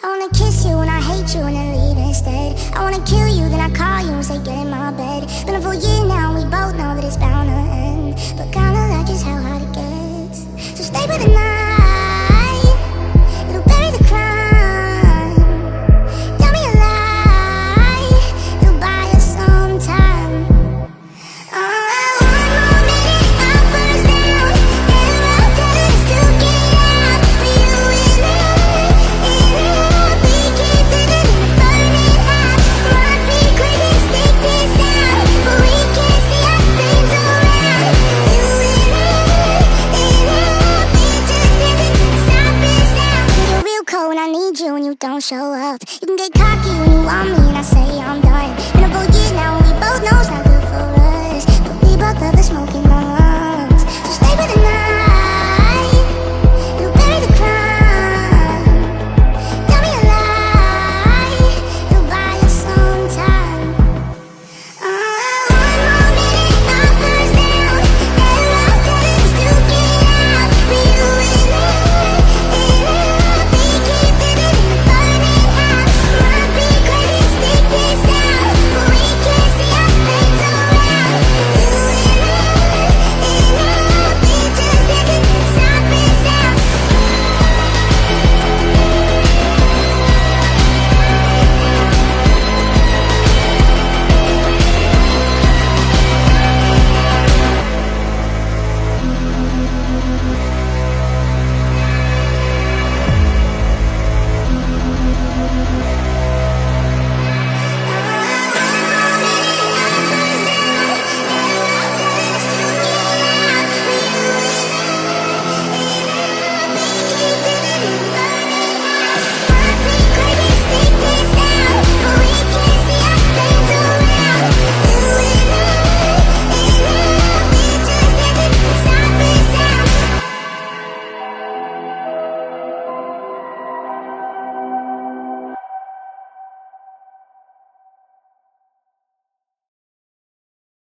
I wanna kiss you and I hate you and then leave instead. I wanna kill you, then I call you and say get in my bed. Been a full year now and we both know that it's bound to end, but kinda like just how hard it gets. So stay for the night, it'll bury the crime. Tell me a lie, it'll buy us some time. One more minute, I'll burst down, and I'll tell us to get out. For you and me, we keep living in the burning house. Might be crazy, stick this out, but we can't see our things around. You and me, we're just dancing to the stopping sound. You're real cold when I need you and you don't show up. You can get cocky when you want me and I say I'm done. Been a full year now and we both know it's not